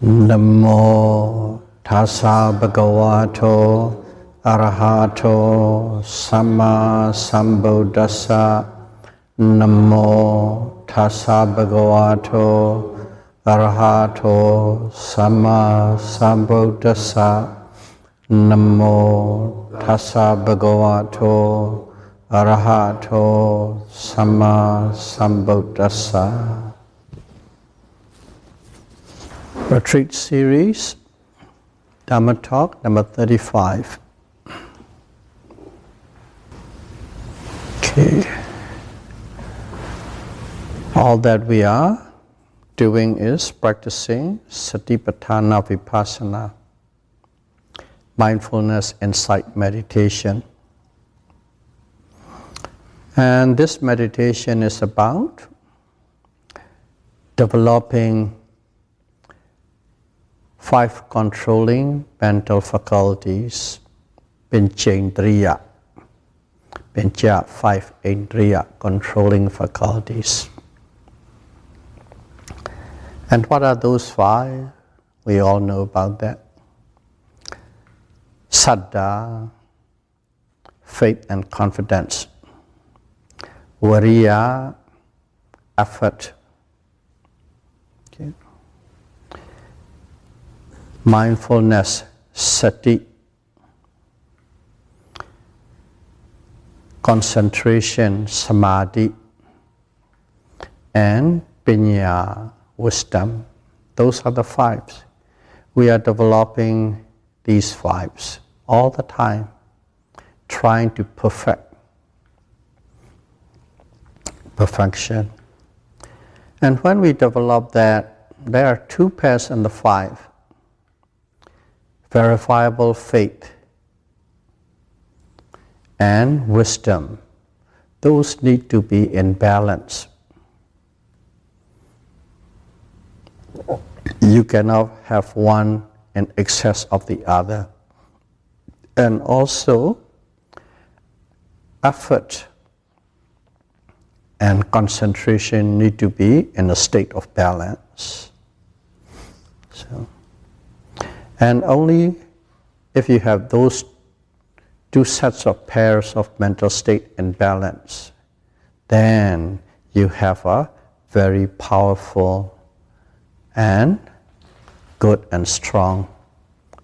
Namo tassa bhagavato arahato samma sambuddhassa. Namo tassa bhagavato arahato samma sambuddhassa. Namo tassa bhagavato arahato samma sambuddhassa. Retreat series, Dhamma talk number 35. Okay. All that we are doing is practicing Satipatthana Vipassana, mindfulness insight meditation. And this meditation is about developing 5 controlling mental faculties, Panchendriya, 5 Indriya controlling faculties. And what are those 5? We all know about that. Saddha, faith and confidence. Viriya, effort. Okay. Mindfulness, sati. Concentration, samadhi. And piññā, wisdom. Those are the 5s. We are developing these 5s all the time, trying to perfection. And when we develop that, there are 2 pairs in the 5. Verifiable faith and wisdom. Those need to be in balance. You cannot have one in excess of the other. And also, effort and concentration need to be in a state of balance. And only if you have those 2 sets of pairs of mental state in balance, then you have a very powerful and good and strong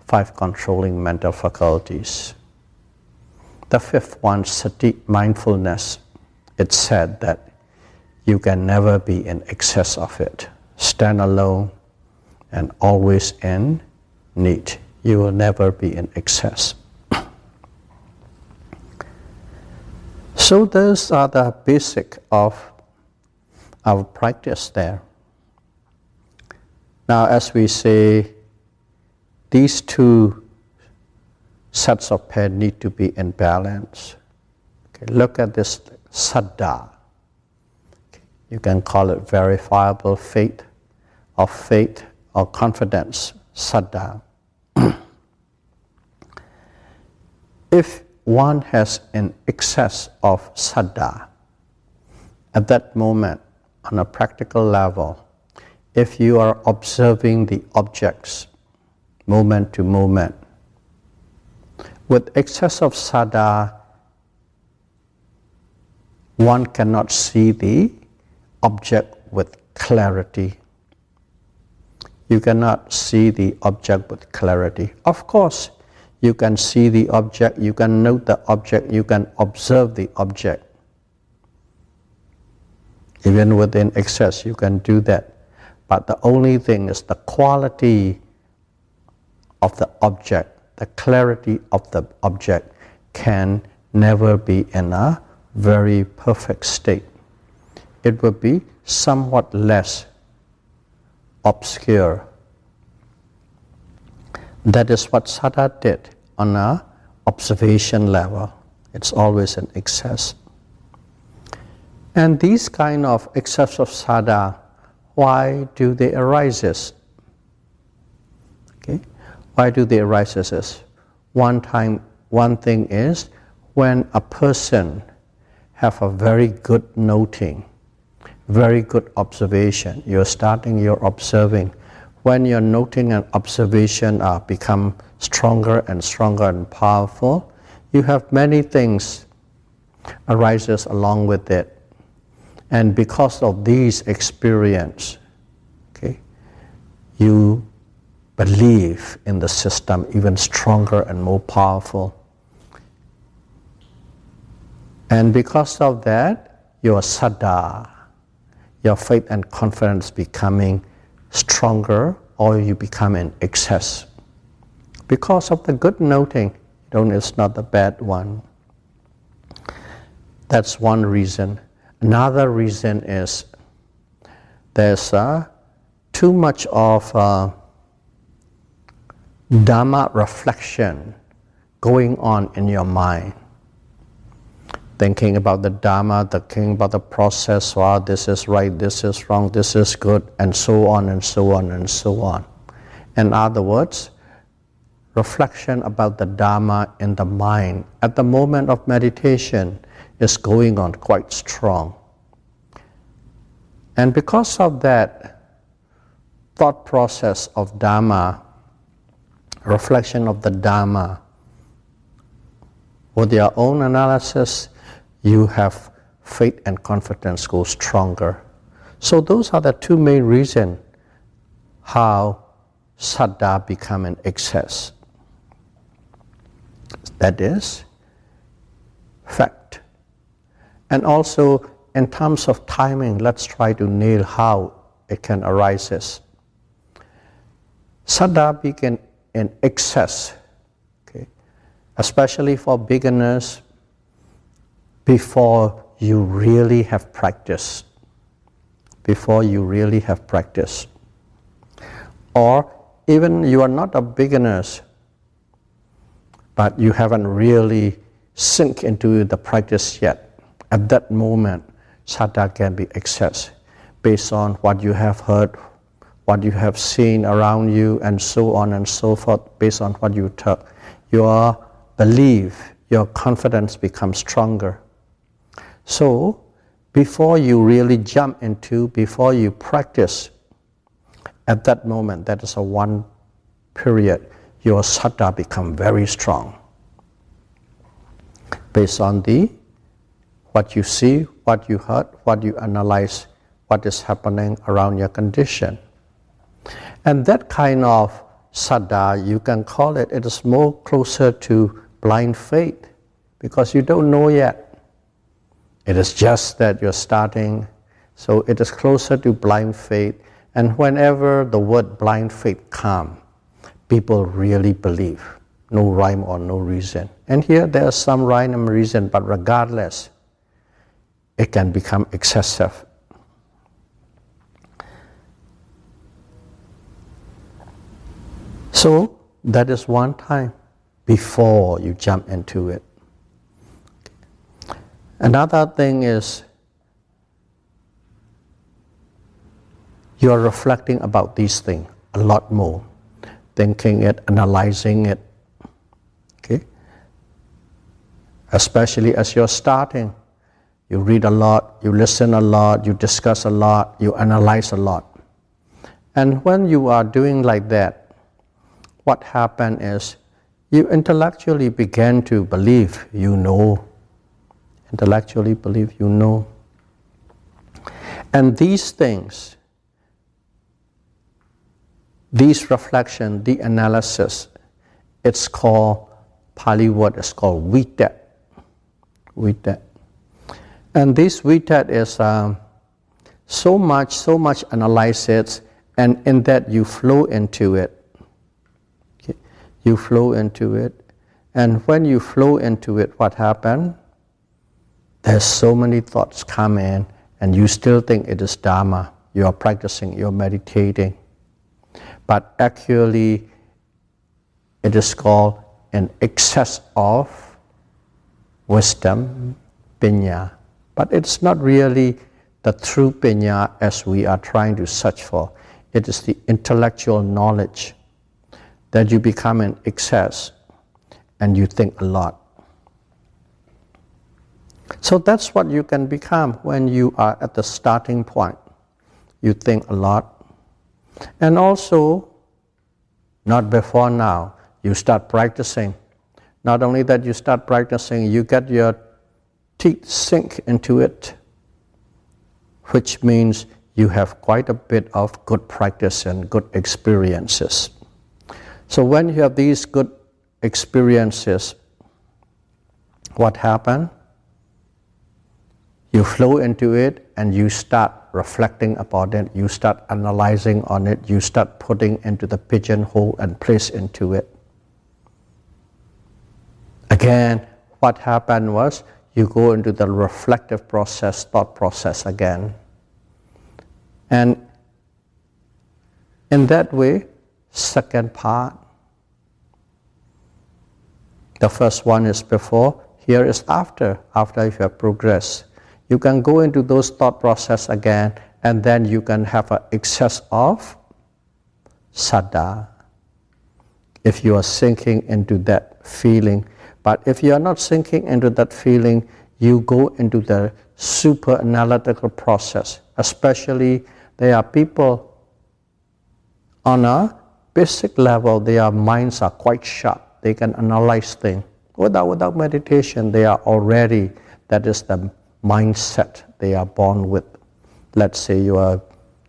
5 controlling mental faculties. The 5th one, sati, mindfulness. It's said that you can never be in excess of it. Stand alone and always in need. You will never be in excess. So those are the basic of our practice there. Now as we say, these 2 sets of pairs need to be in balance. Okay, look at this saddha. Okay, you can call it verifiable faith or confidence, saddha. If one has an excess of saddha, at that moment, on a practical level, if you are observing the objects moment to moment, with excess of saddha, one cannot see the object with clarity. You cannot see the object with clarity. Of course, you can see the object, you can note the object, you can observe the object. Even within excess, you can do that. But the only thing is the quality of the object, the clarity of the object can never be in a very perfect state. It will be somewhat less obscure. That is what saddha did on an observation level. It's always in excess. And these kind of excess of saddha, why do they arise? Okay? Why do they arise? One thing is when a person have a very good noting, very good observation, you're starting your observing. when your noting and observation become stronger and powerful, you have many things arises along with it. And because of these experience, okay, you believe in the system even stronger and more powerful. And because of that, your saddha, your faith and confidence becoming stronger, or you become in excess. Because of the good noting, it's not the bad one. That's one reason. Another reason is there's too much of Dhamma reflection going on in your mind. Thinking about the Dhamma, thinking about the process, this is right, this is wrong, this is good, and so on and so on and so on. In other words, reflection about the Dhamma in the mind at the moment of meditation is going on quite strong. And because of that thought process of Dhamma, reflection of the Dhamma, with your own analysis, you have faith and confidence go stronger. So those are the two main reasons how saddha become an excess. That is fact. And also in terms of timing, let's try to nail how it can arise. Saddha begin in excess, okay, especially for beginners, before you really have practiced. Or even you are not a beginner, but you haven't really sink into the practice yet. At that moment, saddha can be excess based on what you have heard, what you have seen around you, and so on and so forth, based on what you took. Your belief, your confidence becomes stronger. So, before you really jump into, before you practice, at that moment, that is a one period, your saddha become very strong. Based on what you see, what you heard, what you analyze, what is happening around your condition. And that kind of saddha, you can call it is more closer to blind faith, because you don't know yet. It is just that you're starting, so it is closer to blind faith. And whenever the word blind faith comes, people really believe, no rhyme or no reason. And here there is some rhyme and reason, but regardless, it can become excessive. So that is one time before you jump into it. Another thing is you are reflecting about these things a lot more, thinking it, analyzing it. Okay? Especially as you're starting, you read a lot, you listen a lot, you discuss a lot, you analyze a lot. And when you are doing like that, what happens is you intellectually begin to believe you know. Intellectually believe you know. And these things, these reflection, the analysis, it's called, Pali word is called vitat. Vitat. And this vitat is so much analysis, and in that you flow into it. Okay? You flow into it. And when you flow into it, what happens? There's so many thoughts come in, and you still think it is Dhamma. You are practicing, you're meditating. But actually, it is called an excess of wisdom, piññā. But it's not really the true piññā as we are trying to search for. It is the intellectual knowledge that you become in excess and you think a lot. So that's what you can become when you are at the starting point. You think a lot. And also, not before now, you start practicing. Not only that you start practicing, you get your teeth sink into it, which means you have quite a bit of good practice and good experiences. So when you have these good experiences, what happens? You flow into it and you start reflecting about it, you start analyzing on it, you start putting into the pigeonhole and place into it. Again, what happened was you go into the reflective process, thought process again. And in that way, second part, the first one is before, here is after you have progressed. You can go into those thought process again, and then you can have an excess of saddha, if you are sinking into that feeling. But if you are not sinking into that feeling, you go into the super analytical process. Especially, there are people on a basic level, their minds are quite sharp. They can analyze things. Without meditation, they are already, that is the mindset they are born with. Let's say your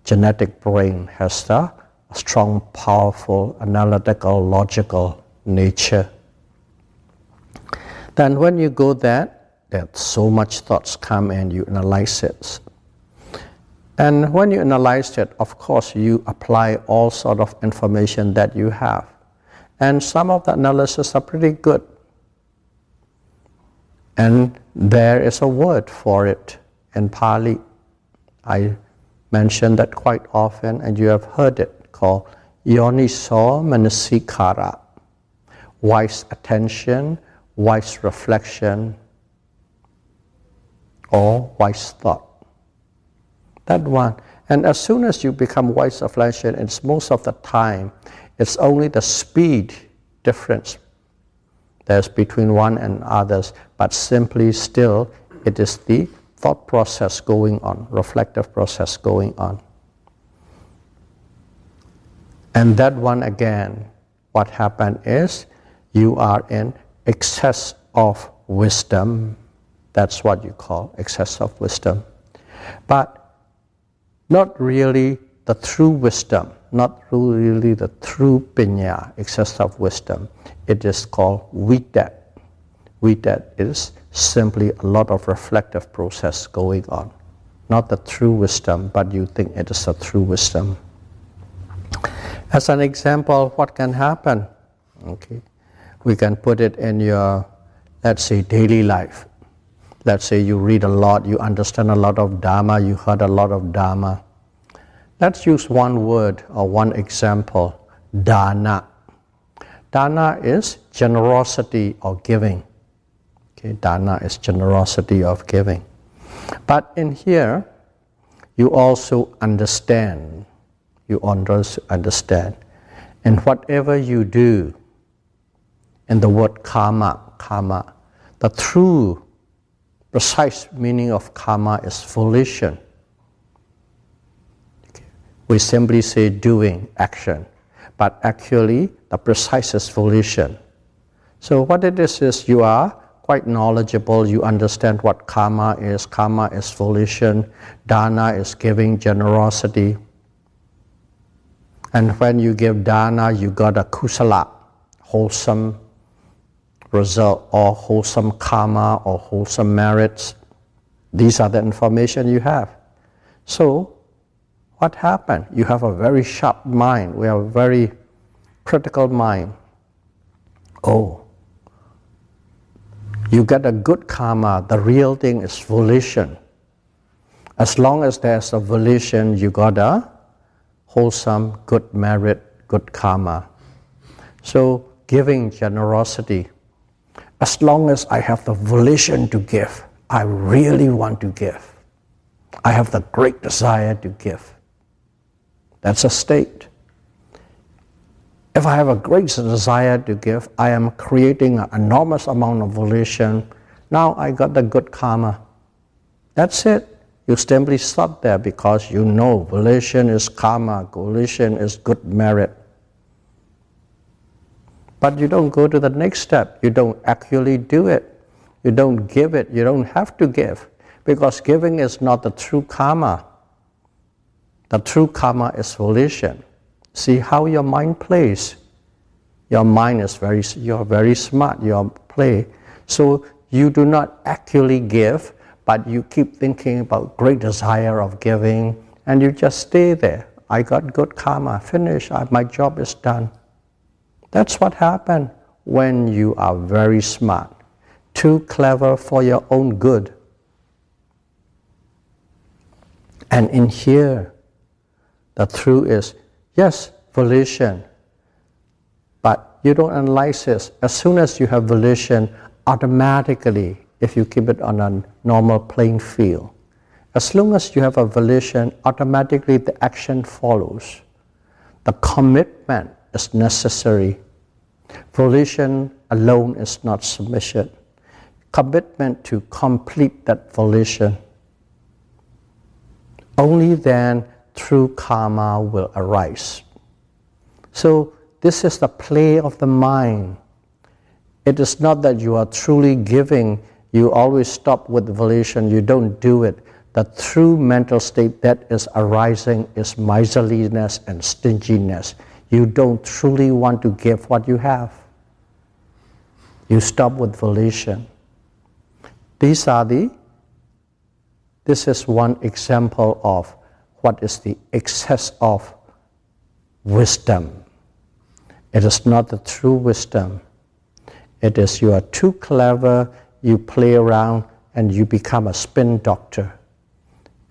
genetic brain has a strong, powerful, analytical, logical nature. Then when you go there, there's so much thoughts come and you analyze it. And when you analyze it, of course, you apply all sort of information that you have. And some of the analysis are pretty good. And there is a word for it in Pali. I mention that quite often, and you have heard it, called Yoniso Manasikara. Wise attention, wise reflection, or wise thought. That one. And as soon as you become wise reflection, it's most of the time, it's only the speed difference there's between one and others, but simply still it is the thought process going on, reflective process going on. And that one again, what happened is you are in excess of wisdom. That's what you call excess of wisdom. But not really the true wisdom, not really the true pinya, excess of wisdom. It is called vitat. Vitat is simply a lot of reflective process going on. Not the true wisdom, but you think it is a true wisdom. As an example, what can happen? Okay, we can put it in your, let's say, daily life. Let's say you read a lot, you understand a lot of Dhamma, you heard a lot of Dhamma. Let's use one word or one example, dana. Dana is generosity or giving. Okay, dana is generosity of giving. But in here, you also understand. You also understand. And whatever you do, in the word karma, the true, precise meaning of karma is volition. We simply say doing, action, but actually the precise is volition. So what it is you are quite knowledgeable, you understand what karma is volition, dana is giving, generosity. And when you give dana, you got a kusala, wholesome result, or wholesome karma, or wholesome merits. These are the information you have. So, what happened? You have a very sharp mind. We have a very critical mind. Oh, you get a good karma. The real thing is volition. As long as there's a volition, you got a wholesome, good merit, good karma. So giving, generosity. As long as I have the volition to give, I really want to give. I have the great desire to give. That's a state. If I have a great desire to give, I am creating an enormous amount of volition. Now I got the good karma. That's it. You simply stop there because you know volition is karma, volition is good merit. But you don't go to the next step. You don't actually do it. You don't give it. You don't have to give. Because giving is not the true karma. The true karma is volition. See how your mind plays. Your mind is you're very smart, you play. So you do not actually give, but you keep thinking about great desire of giving, and you just stay there. I got good karma, finish, my job is done. That's what happens when you are very smart, too clever for your own good. And in here, the truth is, yes, volition, but you don't analyze this. As soon as you have volition, automatically, if you keep it on a normal playing field, as long as you have a volition, automatically the action follows. The commitment is necessary. Volition alone is not submission. Commitment to complete that volition. Only then true karma will arise. So this is the play of the mind. It is not that you are truly giving, you always stop with volition, you don't do it. The true mental state that is arising is miserliness and stinginess. You don't truly want to give what you have. You stop with volition. This is one example of what is the excess of wisdom. It is not the true wisdom. It is you are too clever, you play around, and you become a spin doctor.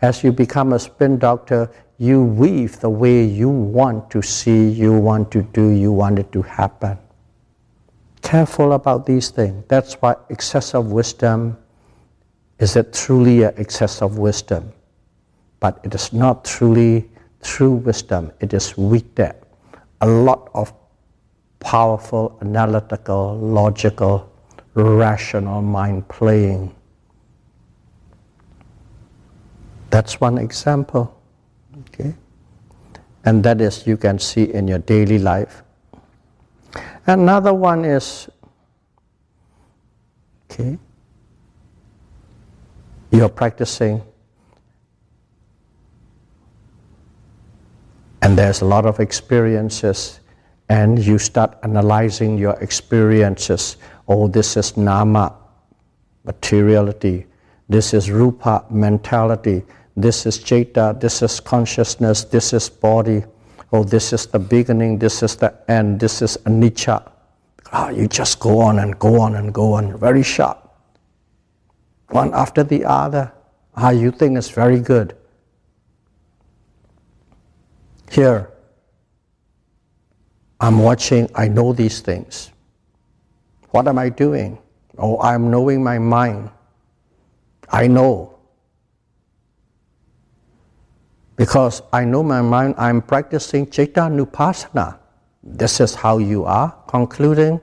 As you become a spin doctor, you weave the way you want to see, you want to do, you want it to happen. Careful about these things. That's why excessive wisdom, is it truly an excess of wisdom? But it is not truly true wisdom. It is with that. A lot of powerful, analytical, logical, rational mind playing. That's one example. Okay? And that is you can see in your daily life. Another one is, okay, you're practicing and there's a lot of experiences and you start analyzing your experiences. Oh, this is nama, materiality. This is rupa, mentality. This is ceta, this is consciousness, this is body. Oh, this is the beginning, this is the end, this is anicca. You just go on and go on and go on, very sharp. One after the other. You think it's very good. Here, I'm watching, I know these things. What am I doing? Oh, I'm knowing my mind. I know. Because I know my mind, I'm practicing Citta-nupassana. This is how you are, concluding,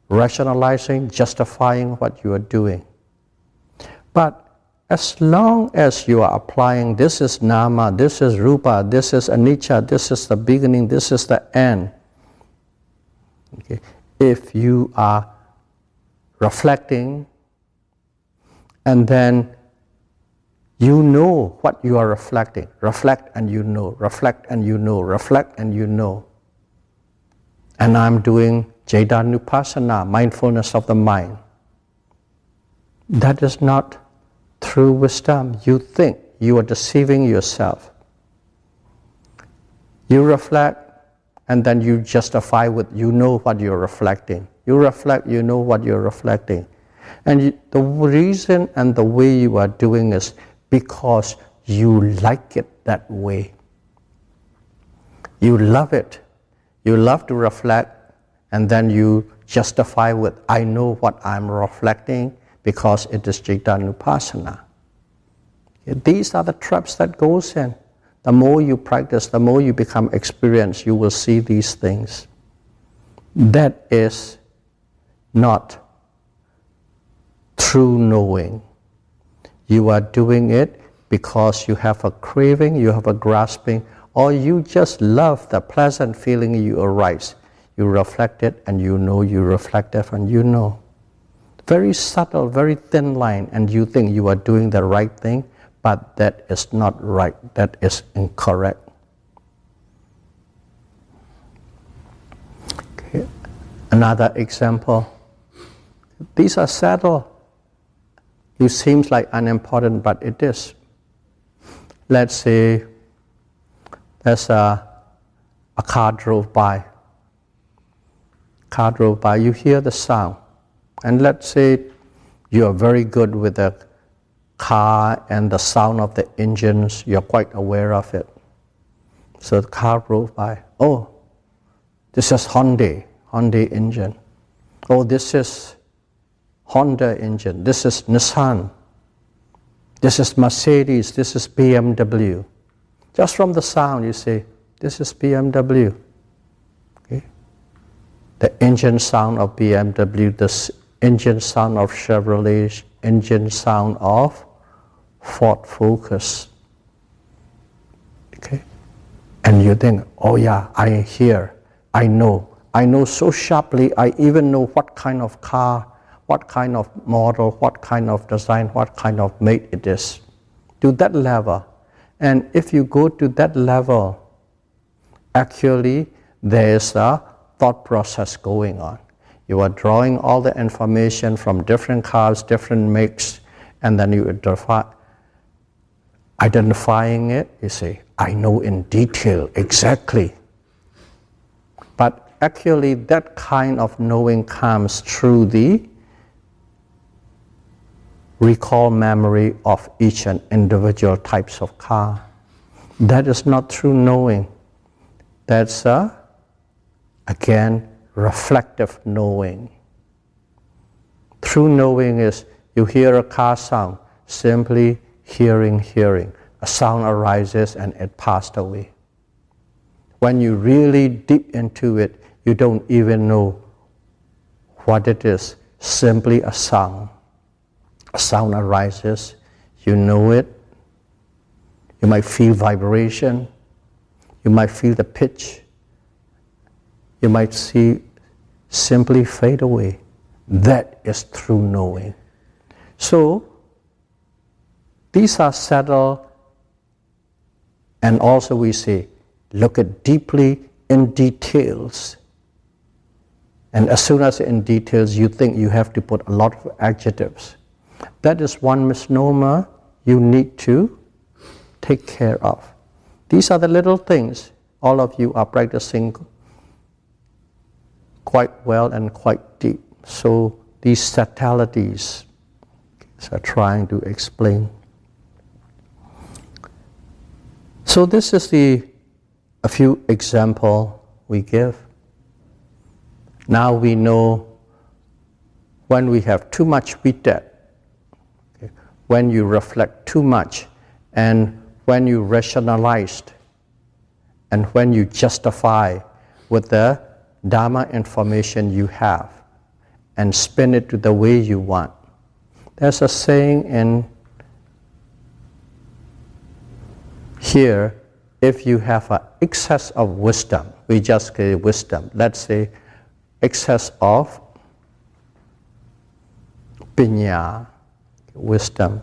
rationalizing, justifying what you are doing. But as long as you are applying, this is nama, this is rupa, this is anicca, this is the beginning, this is the end. Okay. If you are reflecting, and then you know what you are reflecting. Reflect and you know, reflect and you know, reflect and you know. And I'm doing Citta-nupassana, mindfulness of the mind. That is not true wisdom. You think you are deceiving yourself. You reflect and then you justify with you know what you're reflecting. You reflect, you know what you're reflecting. And the reason and the way you are doing is because you like it that way. You love it. You love to reflect and then you justify with I know what I'm reflecting because it is Citta-nupassana. These are the traps that goes in. The more you practice, the more you become experienced, you will see these things. That is not true knowing. You are doing it because you have a craving, you have a grasping, or you just love the pleasant feeling you arise. You reflect it and you know, you reflect it and you know. Very subtle, very thin line, and you think you are doing the right thing, but that is not right, that is incorrect. Okay. Another example. These are subtle. It seems like unimportant, but it is. Let's say there's a car drove by. Car drove by, you hear the sound. And let's say you are very good with the car and the sound of the engines, you're quite aware of it. So the car drove by. Oh, this is Hyundai engine. Oh, this is Honda engine. This is Nissan. This is Mercedes. This is BMW. Just from the sound, you say, this is BMW. Okay? The engine sound of BMW, the engine sound of Chevrolet, engine sound of Ford Focus. Okay? And you think, oh yeah, I hear, I know so sharply, I even know what kind of car, what kind of model, what kind of design, what kind of make it is. To that level. And if you go to that level, actually there is a thought process going on. You are drawing all the information from different cars, different makes, and then you identifying it, you say, I know in detail exactly. But actually that kind of knowing comes through the recall memory of each and individual types of car. That is not true knowing. That's again, reflective knowing. True knowing is you hear a car sound, simply hearing. A sound arises and it passed away. When you really deep into it, you don't even know what it is, simply a sound. A sound arises, you know it. You might feel vibration, you might feel the pitch, you might see simply fade away. That is true knowing. So, these are subtle, and also we say, look at deeply in details. And as soon as in details, you think you have to put a lot of adjectives. That is one misnomer you need to take care of. These are the little things all of you are practicing quite well and quite deep. So these subtleties are trying to explain. So this is a few examples we give. Now we know when we have too much vidya, when you reflect too much, and when you rationalized, and when you justify with the Dhamma information you have, and spin it to the way you want. There's a saying in here, if you have an excess of wisdom, we just say wisdom, let's say excess of pinya, wisdom.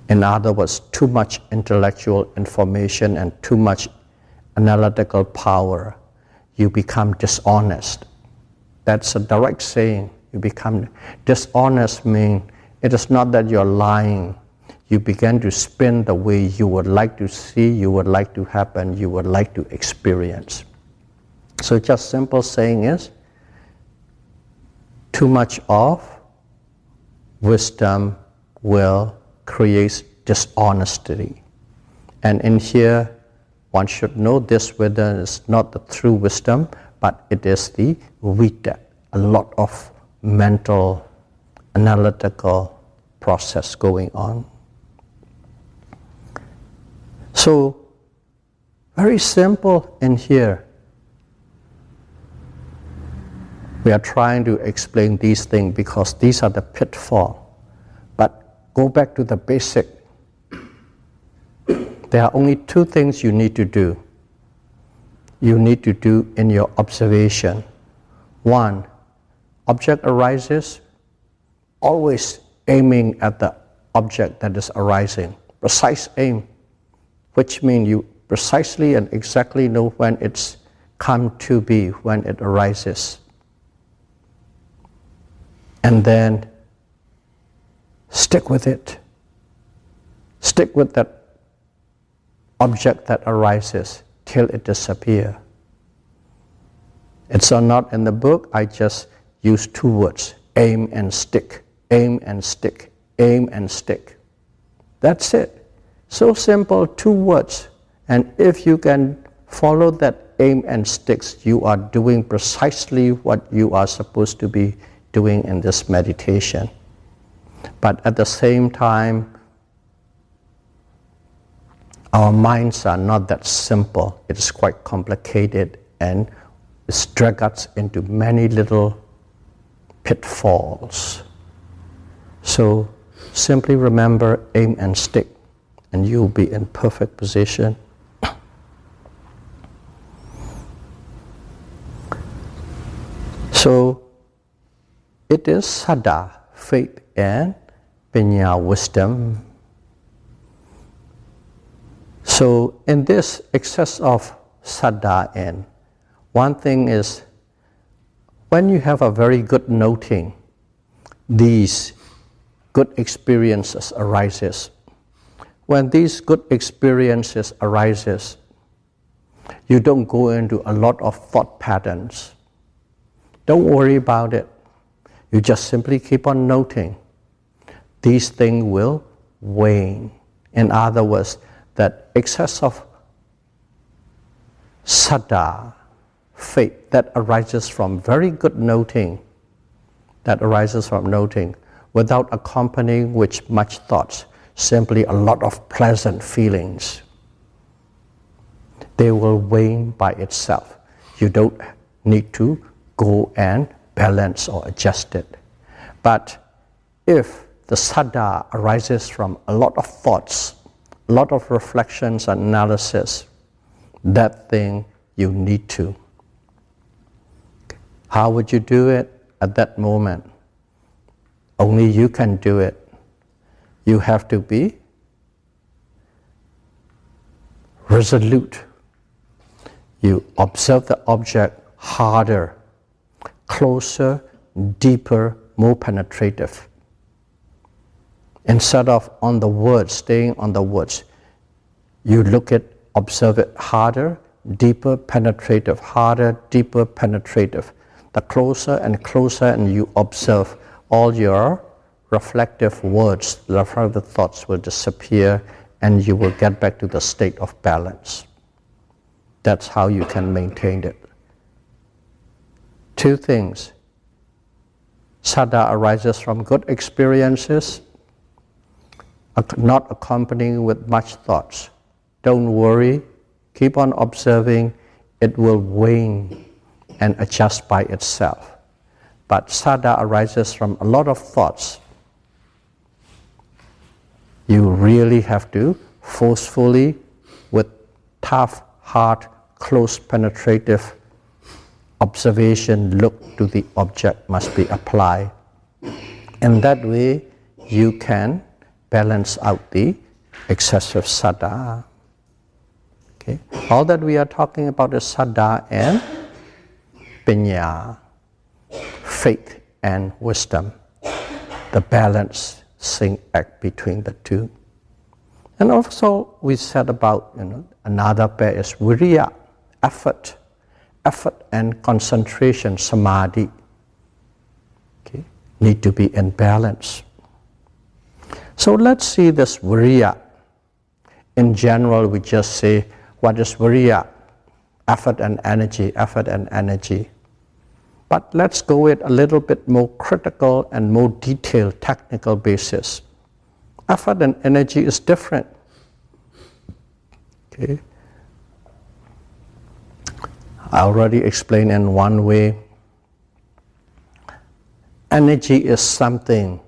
In other words, too much intellectual information and too much analytical power, you become dishonest. That's a direct saying. You become dishonest means it is not that you're lying. You begin to spin the way you would like to see, you would like to happen, you would like to experience. So just simple saying is, too much of wisdom will create dishonesty. And in here, one should know this wisdom is not the true wisdom, but it is the vidya, a lot of mental, analytical process going on. So, very simple in here. We are trying to explain these things because these are the pitfalls. But go back to the basic. There are only two things you need to do. You need to do in your observation. One, object arises, always aiming at the object that is arising. Precise aim, which means you precisely and exactly know when it's come to be, when it arises. And then stick with it. Stick with that object that arises till it disappears. It's not in the book, I just use two words, aim and stick, aim and stick, aim and stick. That's it. So simple, two words. And if you can follow that aim and sticks, you are doing precisely what you are supposed to be doing in this meditation. But at the same time, our minds are not that simple. It's quite complicated and it's dragged us into many little pitfalls. So simply remember aim and stick and you'll be in perfect position. So it is Saddha, faith, and Panya, wisdom. So in this excess of Saddha, and one thing is, when you have a very good noting, these good experiences arises. When these good experiences arises, you don't go into a lot of thought patterns. Don't worry about it. You just simply keep on noting. These things will wane. In other words, that excess of Saddha, faith, that arises from very good noting, without accompanying with much thoughts, simply a lot of pleasant feelings. They will wane by itself. You don't need to go and balance or adjust it. But if the Saddha arises from a lot of thoughts, a lot of reflections and analysis, that thing you need to. How would you do it at that moment? Only you can do it. You have to be resolute. You observe the object harder, closer, deeper, more penetrative. Instead of on the words, staying on the words, you observe it harder, deeper, penetrative, harder, deeper, penetrative. The closer and closer, and you observe, all your reflective words, reflective thoughts will disappear, and you will get back to the state of balance. That's how you can maintain it. Two things. Saddha arises from good experiences, not accompanying with much thoughts. Don't worry, keep on observing, it will wane and adjust by itself. But Saddha arises from a lot of thoughts. You really have to forcefully, with tough, hard, close, penetrative observation, look to the object must be applied. In that way, you can balance out the excessive Saddha. Okay? All that we are talking about is Saddha and Panya, faith and wisdom, the balancing act between the two. And also we said about another pair is Viriya, effort and concentration, Samadhi. Okay? Need to be in balance. So let's see this Viriya. In general, we just say, what is Viriya? Effort and energy. But let's go it a little bit more critical and more detailed, technical basis. Effort and energy is different. Okay? I already explained in one way. Energy is something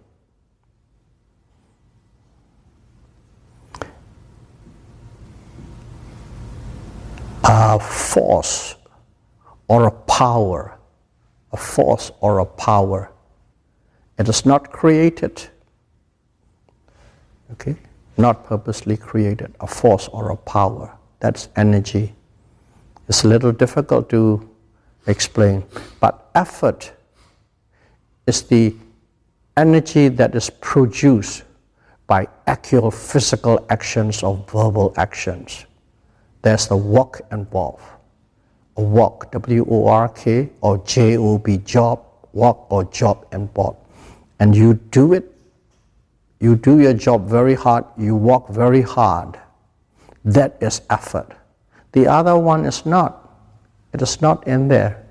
a force or a power, a force or a power. It is not created, okay? Not purposely created, a force or a power. That's energy. It's a little difficult to explain, but effort is the energy that is produced by actual physical actions or verbal actions. There's the work involved. A work, W-O-R-K, or J-O-B, job, work or job involved. And you do it, you do your job very hard, you work very hard. That is effort. The other one is not. It is not in there.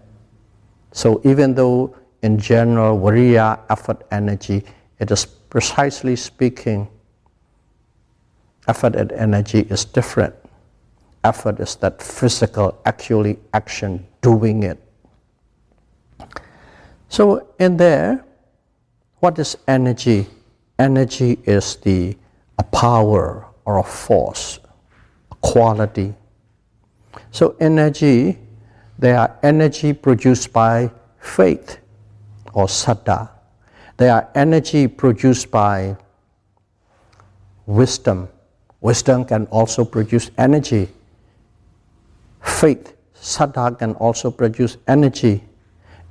So even though in general, viriya, effort, energy, it is precisely speaking, effort and energy is different. Effort is that physical, actually action, doing it. So in there, what is energy? Energy is a power or a force, a quality. So energy, there are energy produced by faith or saddha. There are energy produced by wisdom. Wisdom can also produce energy. Faith, saddha, can also produce energy.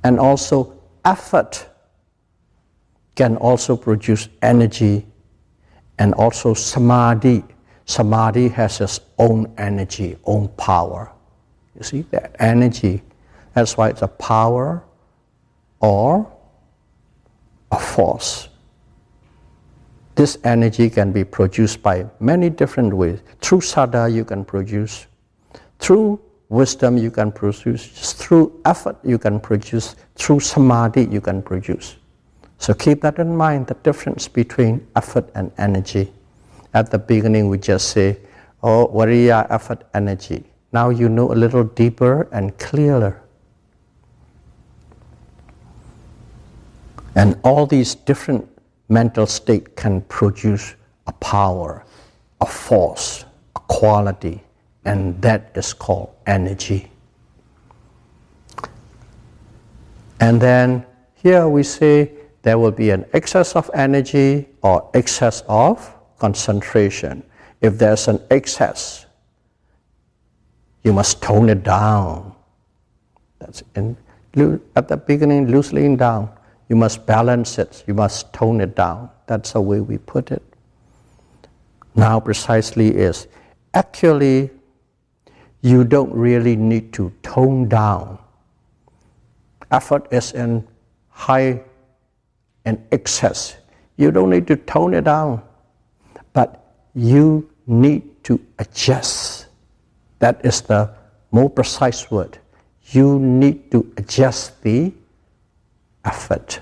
And also effort can also produce energy. And also samadhi. Samadhi has its own energy, own power. You see, that energy. That's why it's a power or a force. This energy can be produced by many different ways. Through saddha you can produce. Through wisdom you can produce. Through effort you can produce. Through samadhi you can produce. So keep that in mind, the difference between effort and energy. At the beginning we just say, oh, viriya, effort, energy. Now you know a little deeper and clearer. And all these different mental states can produce a power, a force, a quality, and that is called energy. And then here we say there will be an excess of energy or excess of concentration. If there's an excess, you must tone it down. That's at the beginning, loosely down. You must balance it, you must tone it down. That's the way we put it. Now precisely is, actually, you don't really need to tone down. Effort is in high and excess. You don't need to tone it down, but you need to adjust. That is the more precise word. You need to adjust the effort.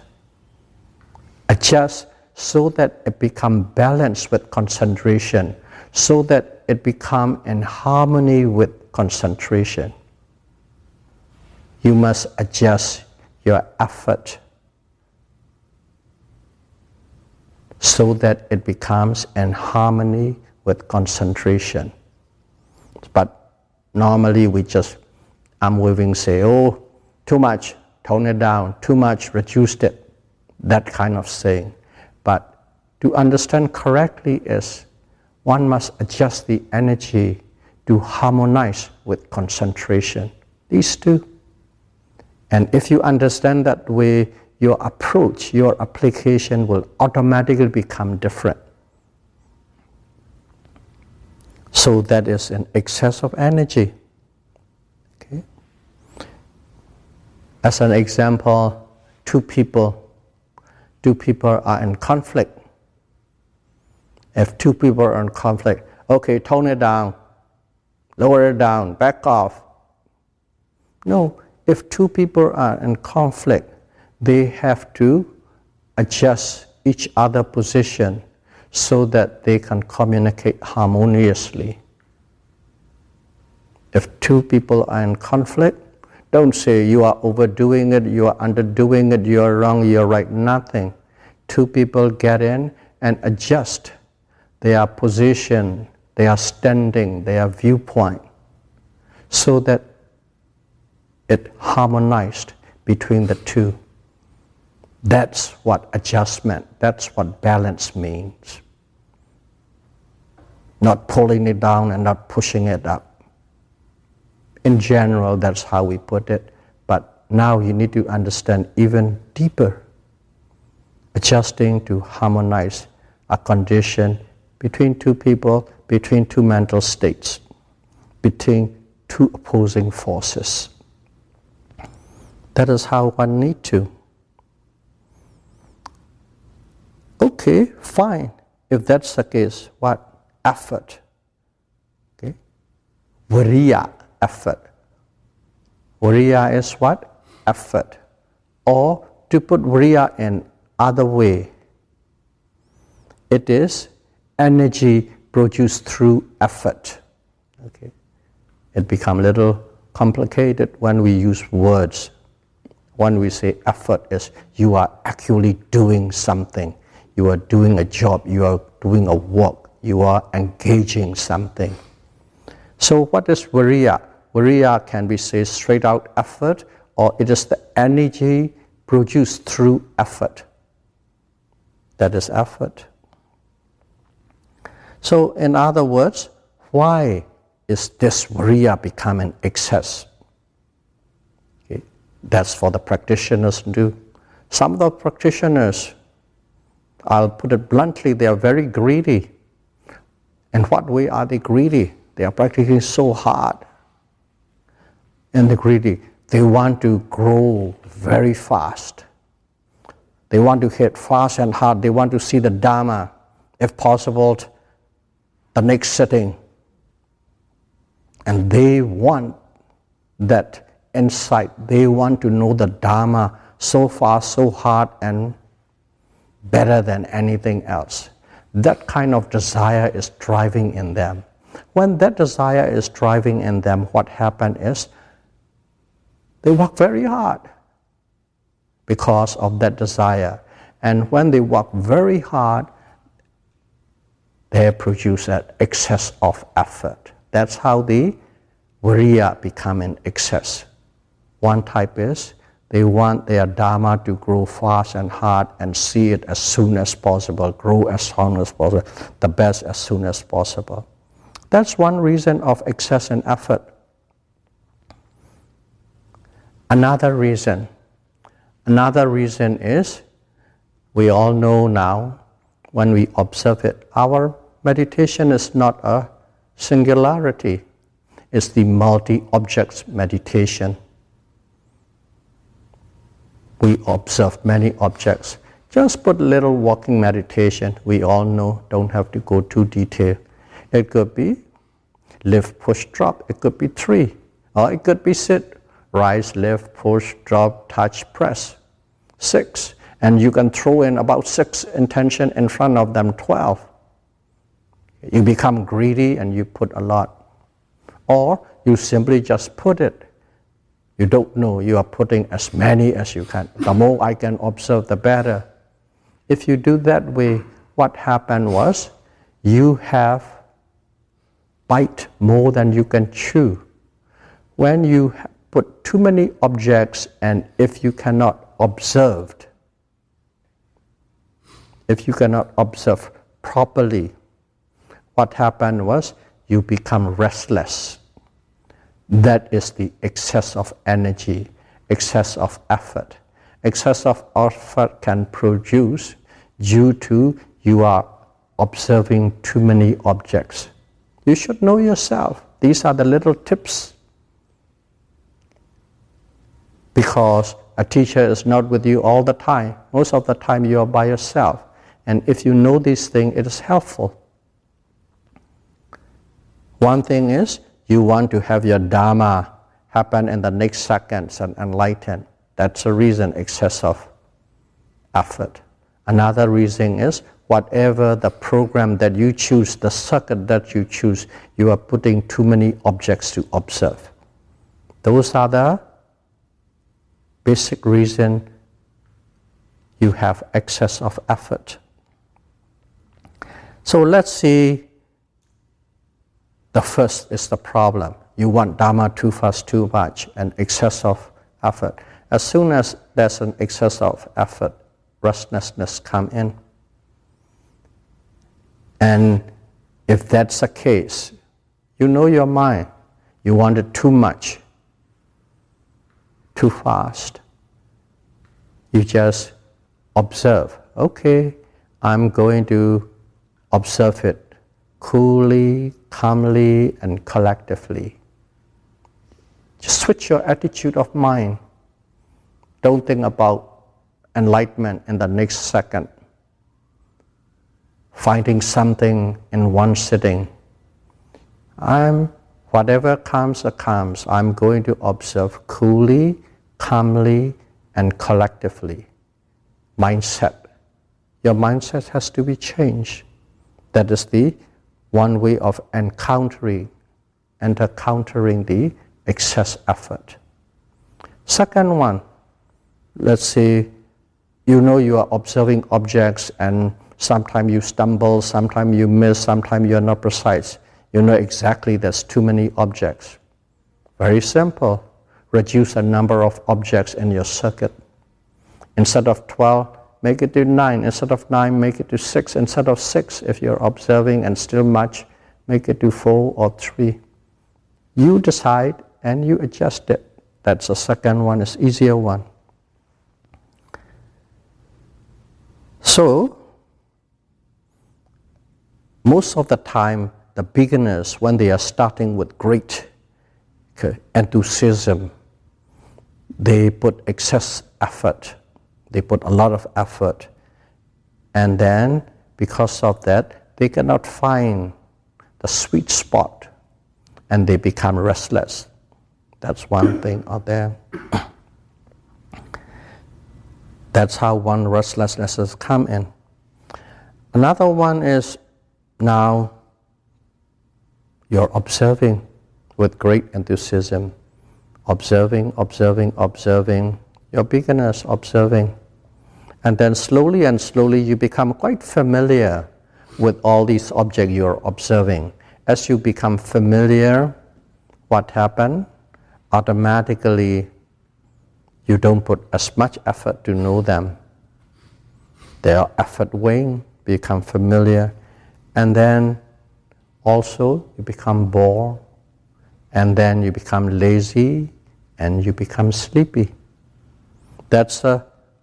Adjust so that it becomes balanced with concentration, so that it becomes in harmony with concentration. You must adjust your effort so that it becomes in harmony with concentration. But normally we just arm waving, say, oh, too much, tone it down, too much, reduced it, that kind of saying. But to understand correctly is one must adjust the energy to harmonize with concentration. These two. And if you understand that way, your approach, your application will automatically become different. So that is an excess of energy. Okay. As an example, two people are in conflict. If two people are in conflict, okay, tone it down, lower it down, back off. No, if two people are in conflict, they have to adjust each other's position so that they can communicate harmoniously. If two people are in conflict, don't say you are overdoing it, you are underdoing it, you are wrong, you are right, nothing. Two people get in and adjust their position, their standing, their viewpoint, so that it harmonized between the two. That's what adjustment, that's what balance means. Not pulling it down and not pushing it up. In general, that's how we put it, but now you need to understand even deeper. Adjusting to harmonize a condition between two people, between two mental states, between two opposing forces. That is how one needs to. Okay, fine. If that's the case, what? Effort. Okay? Viriya, effort. Viriya is what? Effort. Or to put viriya in other way, it is energy produced through effort. Okay? It becomes a little complicated when we use words. When we say effort is you are actually doing something. You are doing a job, you are doing a work, you are engaging something. So what is viriya? Viriya can be said straight out effort, or it is the energy produced through effort. That is effort. So in other words, why is this viriya becoming excess? Okay. That's for the practitioners to do. Some of the practitioners, I'll put it bluntly, they are very greedy. In what way are they greedy? They are practicing so hard. And they're greedy. They want to grow very fast. They want to hit fast and hard. They want to see the Dhamma, if possible, the next sitting. And they want that insight. They want to know the Dhamma so fast, so hard, and better than anything else. That kind of desire is driving in them. When that desire is driving in them, what happens is they work very hard because of that desire. And when they work very hard, they produce an excess of effort. That's how the viriya become in excess. One type is they want their Dhamma to grow fast and hard and see it as soon as possible, grow as soon as possible, the best as soon as possible. That's one reason of excess in effort. Another reason is, we all know now, when we observe it, our meditation is not a singularity, it's the multi-objects meditation. We observe many objects. Just put little walking meditation. We all know, don't have to go too detailed. It could be lift, push, drop. It could be 3. Or it could be sit, rise, lift, push, drop, touch, press. 6. And you can throw in about 6 intention in front of them, 12. You become greedy and you put a lot. Or you simply just put it. You don't know, you are putting as many as you can. The more I can observe, the better. If you do that way, what happened was, you have bite more than you can chew. When you put too many objects, and if you cannot observe properly, what happened was, you become restless. That is the excess of energy, excess of effort. Excess of effort can produce due to you are observing too many objects. You should know yourself. These are the little tips. Because a teacher is not with you all the time. Most of the time you are by yourself. And if you know these things, it is helpful. One thing is, you want to have your Dhamma happen in the next seconds and enlighten. That's a reason, excess of effort. Another reason is, whatever the program that you choose, the circuit that you choose, you are putting too many objects to observe. Those are the basic reason you have excess of effort. So let's see, the first is the problem. you want Dhamma too fast, too much, and excess of effort. As soon as there's an excess of effort, restlessness come in. And if that's the case, you know your mind. You want it too much, too fast. You just observe. Okay, I'm going to observe it coolly, calmly, and collectively. Just switch your attitude of mind. Don't think about enlightenment in the next second. Finding something in one sitting. Whatever comes, comes. I'm going to observe coolly, calmly, and collectively. Mindset. Your mindset has to be changed. That is the one way of encountering the excess effort. Second one, let's say you know you are observing objects and sometimes you stumble, sometimes you miss, sometimes you are not precise. You know exactly there's too many objects. Very simple. Reduce the number of objects in your circuit. Instead of 12, make it to 9. Instead of 9, make it to 6. Instead of 6, if you're observing and still much, make it to 4 or 3. You decide and you adjust it. That's the second one, is easier one. So, most of the time, the beginners, when they are starting with great enthusiasm, they put excess effort. They put a lot of effort. And then, because of that, they cannot find the sweet spot and they become restless. That's one thing out there. That's how one restlessness has come in. Another one is now you're observing with great enthusiasm. Observing. You're beginners observing. And then slowly and slowly you become quite familiar with all these objects you're observing. As you become familiar, what happens? Automatically you don't put as much effort to know them. They are effort weighing, become familiar, and then also you become bored, and then you become lazy, and you become sleepy. That's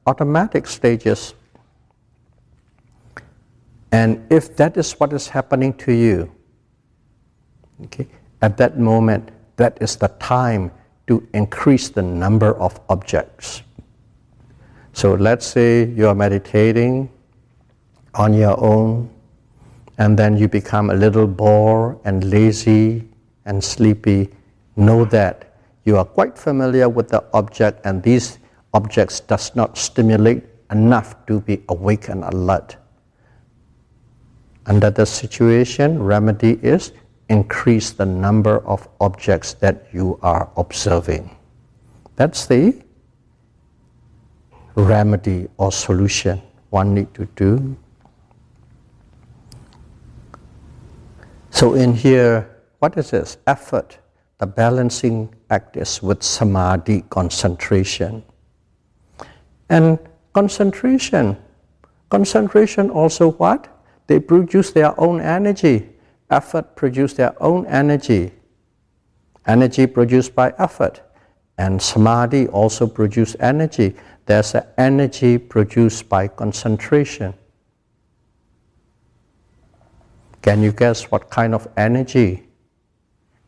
automatic stages. And if that is what is happening to you, okay, at that moment, that is the time to increase the number of objects. So let's say you are meditating on your own, and then you become a little bored and lazy and sleepy. Know that you are quite familiar with the object, and these objects does not stimulate enough to be awake and alert. Under the situation, remedy is increase the number of objects that you are observing. That's the remedy or solution one need to do. So in here, what is this? Effort. The balancing act is with samadhi, concentration. And concentration also what? They produce their own energy. Effort produce their own energy. Energy produced by effort. And samadhi also produce energy. There's an energy produced by concentration. Can you guess what kind of energy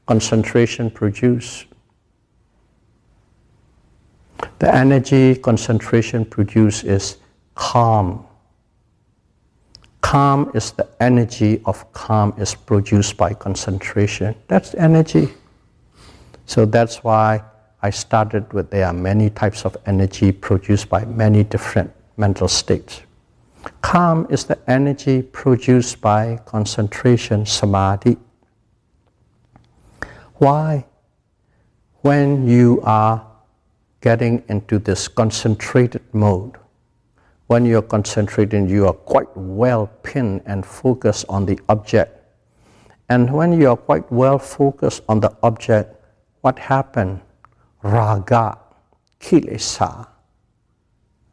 concentration produce? The energy concentration produce is calm. Calm is the energy of calm is produced by concentration. That's energy. So that's why I started with there are many types of energy produced by many different mental states. Calm is the energy produced by concentration, samadhi. Why? When you are getting into this concentrated mode, when you're concentrating, you are quite well pinned and focused on the object. And when you are quite well focused on the object, what happened? Raga, kilesa.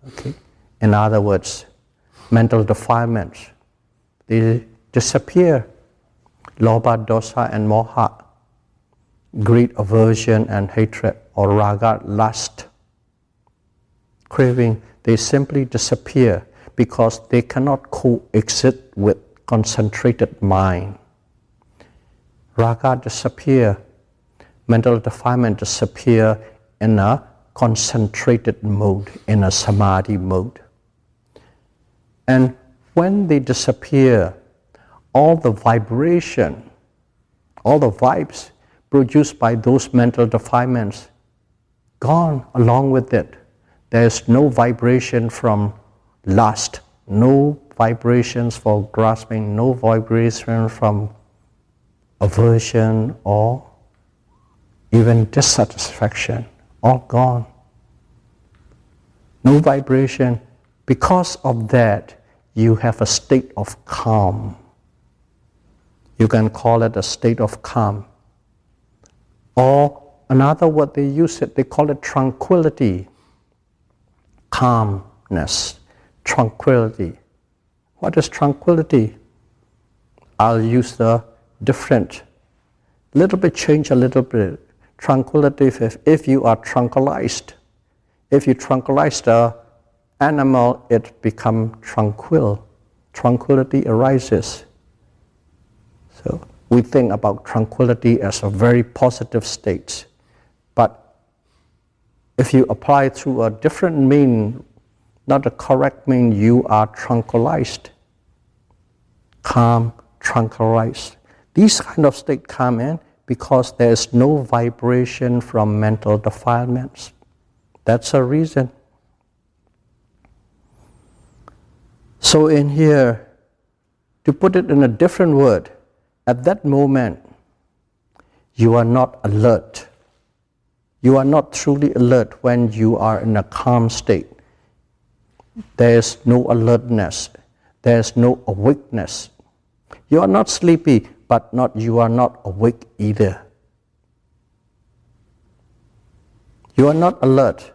Okay? In other words, mental defilements, they disappear. Lobha, dosa, and moha, greed, aversion, and hatred, or raga, lust, craving, they simply disappear because they cannot coexist with concentrated mind. Raga disappear, mental defilement disappear in a concentrated mode, in a samadhi mode. And when they disappear, all the vibration, all the vibes produced by those mental defilements, gone along with it. There's no vibration from lust, no vibrations for grasping, no vibration from aversion or even dissatisfaction, all gone. No vibration. Because of that, you have a state of calm. You can call it a state of calm. Or another word they use it, they call it tranquility. Calmness, tranquility. What is tranquility? I'll use the different, little bit change a little bit. Tranquility, if you are tranquilized, if you tranquilize the animal, it becomes tranquil. Tranquility arises. So we think about tranquility as a very positive state. But if you apply through a different mean, not the correct mean, you are tranquilized. Calm, tranquilized. These kind of states come in because there is no vibration from mental defilements. That's a reason. So in here, to put it in a different word, at that moment, you are not alert. You are not truly alert when you are in a calm state. There is no alertness. There is no awakeness. You are not sleepy, but you are not awake either. You are not alert.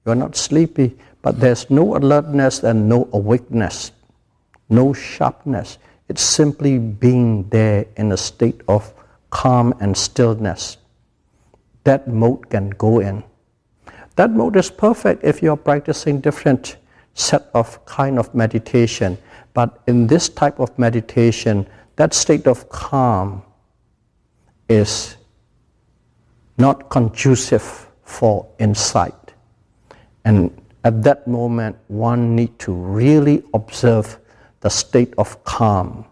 You are not sleepy, but there's no alertness and no awakeness, no sharpness. It's simply being there in a state of calm and stillness. That mode can go in. That mode is perfect if you're practicing different set of kind of meditation. But in this type of meditation, that state of calm is not conducive for insight. And at that moment, one needs to really observe the state of calm,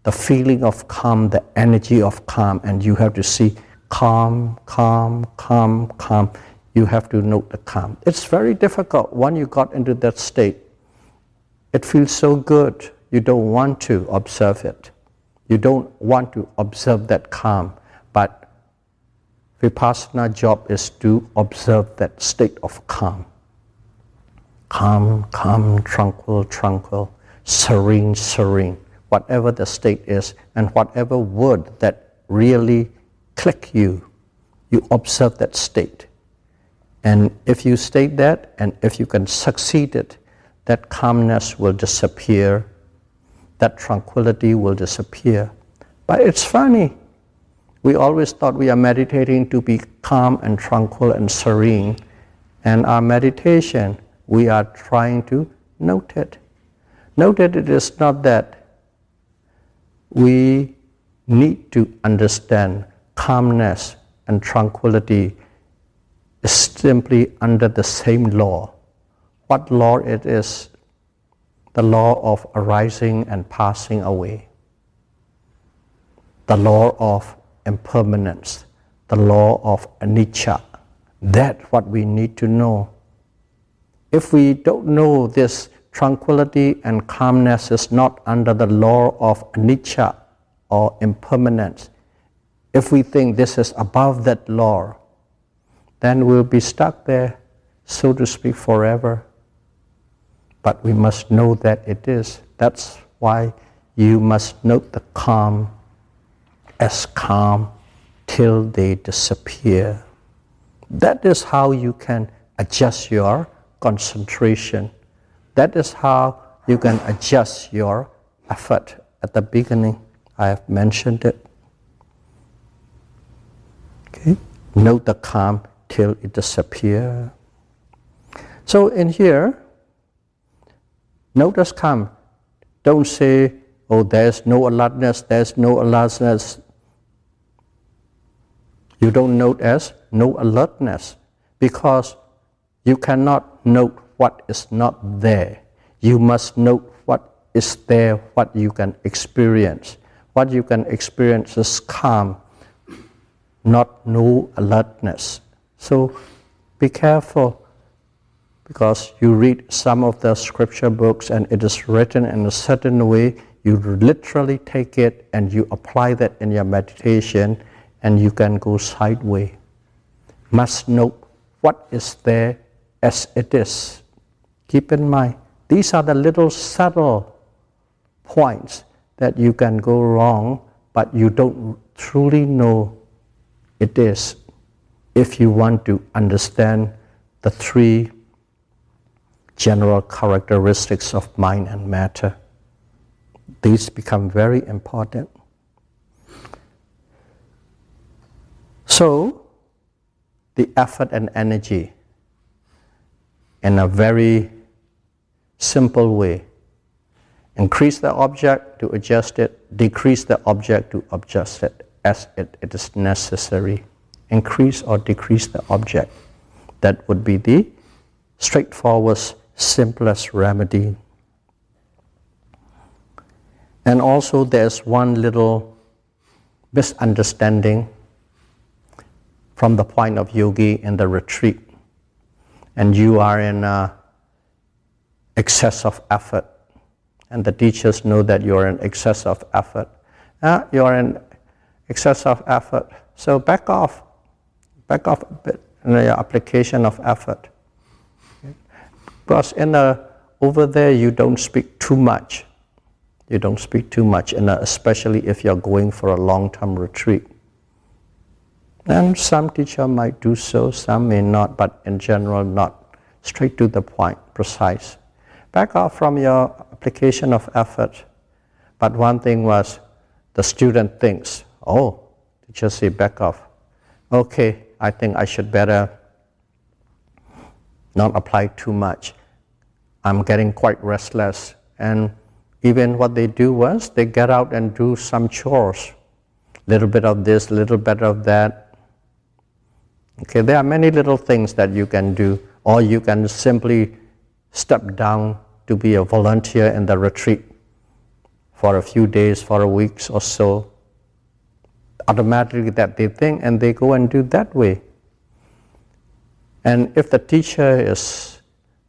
the feeling of calm, the energy of calm, and you have to see calm, calm, calm, calm. You have to note the calm. It's very difficult when you got into that state. It feels so good. You don't want to observe it. You don't want to observe that calm. But Vipassana job is to observe that state of calm. Calm, calm, tranquil, tranquil, serene, serene. Whatever the state is and whatever word that really click you observe that state. And if you state that, and if you can succeed it, that calmness will disappear, that tranquility will disappear. But it's funny, we always thought we are meditating to be calm and tranquil and serene, and our meditation, we are trying to note it. Note that it is not that. We need to understand calmness and tranquility is simply under the same law. What law it is? The law of arising and passing away. The law of impermanence. The law of anicca. That's what we need to know. If we don't know this, tranquility and calmness is not under the law of anicca or impermanence. If we think this is above that law, then we'll be stuck there, so to speak, forever. But we must know that it is. That's why you must note the calm as calm till they disappear. That is how you can adjust your concentration. That is how you can adjust your effort. At the beginning, I have mentioned it. Okay? Note the calm till it disappears. So in here, notice calm. Don't say, oh, there's no alertness, there's no alertness. You don't note as no alertness because you cannot note what is not there. You must note what is there, what you can experience. What you can experience is calm, not no alertness. So be careful, because you read some of the scripture books and it is written in a certain way, you literally take it and you apply that in your meditation and you can go sideways. Must note what is there as it is. Keep in mind, these are the little subtle points that you can go wrong, but you don't truly know it is. If you want to understand the three general characteristics of mind and matter, these become very important. So, the effort and energy, in a very simple way, increase the object to adjust it, decrease the object to adjust it as it is necessary. Increase or decrease the object. That would be the straightforward, simplest remedy. And also there's one little misunderstanding from the point of yogi in the retreat, and you are in excess of effort, and the teachers know that you are in excess of effort. You are in excess of effort, so back off a bit in your application of effort. Because over there you don't speak too much. You don't speak too much, and especially if you're going for a long-term retreat. And some teacher might do so, some may not, but in general not. Straight to the point, precise. Back off from your application of effort. But one thing was, the student thinks, oh, teacher say back off. Okay, I think I should better not apply too much. I'm getting quite restless. And even what they do was, they get out and do some chores. Little bit of this, little bit of that. Okay, there are many little things that you can do, or you can simply step down to be a volunteer in the retreat for a few days, for a week or so. Automatically that they think and they go and do that way. And if the teacher is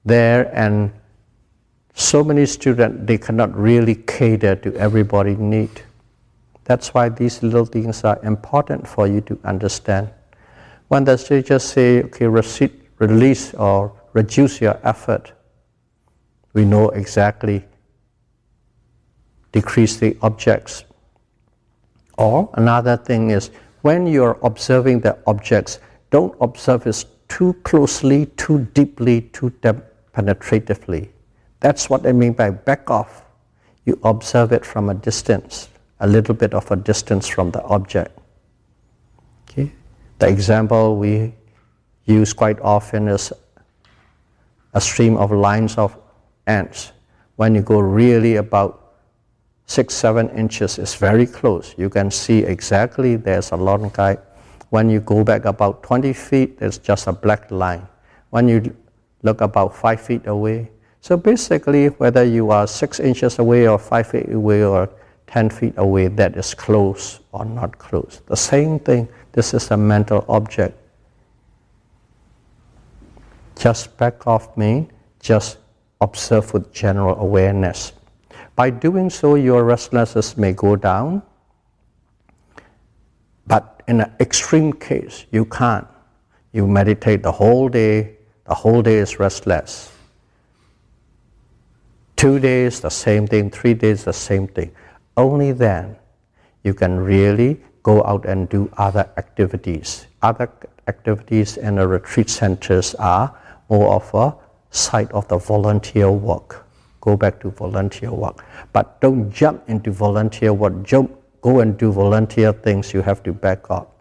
there and so many students, they cannot really cater to everybody's need. That's why these little things are important for you to understand. When the teachers say, okay, release or reduce your effort, we know exactly, decrease the objects. Or another thing is, when you're observing the objects, don't observe it too closely, too deeply, too penetratively. That's what I mean by back off. You observe it from a distance, a little bit of a distance from the object. Okay? The example we use quite often is a stream of lines of ants. When you go really about 6-7 inches, it's very close. You can see exactly there's a long guide. When you go back about 20 feet, there's just a black line. When you look about 5 feet away, so basically whether you are 6 inches away or 5 feet away or 10 feet away, that is close or not close. The same thing, this is a mental object. Just back off means just observe with general awareness. By doing so, your restlessness may go down, but in an extreme case, you can't. You meditate the whole day is restless. 2 days, the same thing, 3 days, the same thing. Only then you can really go out and do other activities. Other activities in the retreat centers are more of a side of the volunteer work. Go back to volunteer work. But don't jump into volunteer work. Go and do volunteer things, you have to back up.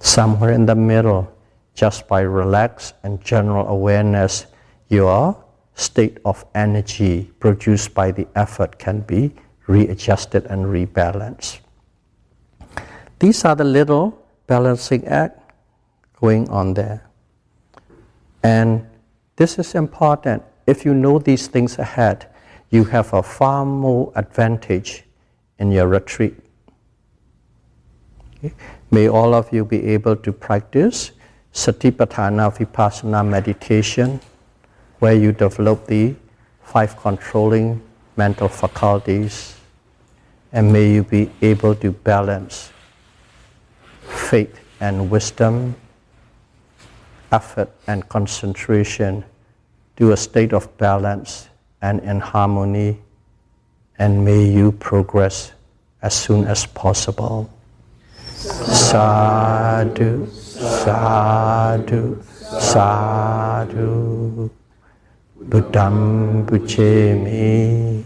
Somewhere in the middle, just by relax and general awareness, your state of energy produced by the effort can be readjusted and rebalanced. These are the little balancing act going on there. And this is important. If you know these things ahead, you have a far more advantage in your retreat. Okay? May all of you be able to practice Satipatthana Vipassana meditation, where you develop the 5 controlling mental faculties, and may you be able to balance faith and wisdom, effort and concentration to a state of balance and in harmony, and may you progress as soon as possible. Sadhu, sadhu, sadhu. Buddham puchemi.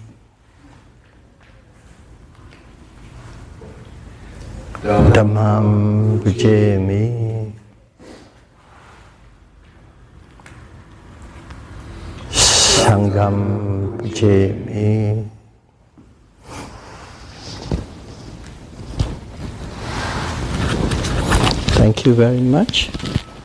Dhammam puchemi. Sangham puchemi. Thank you very much.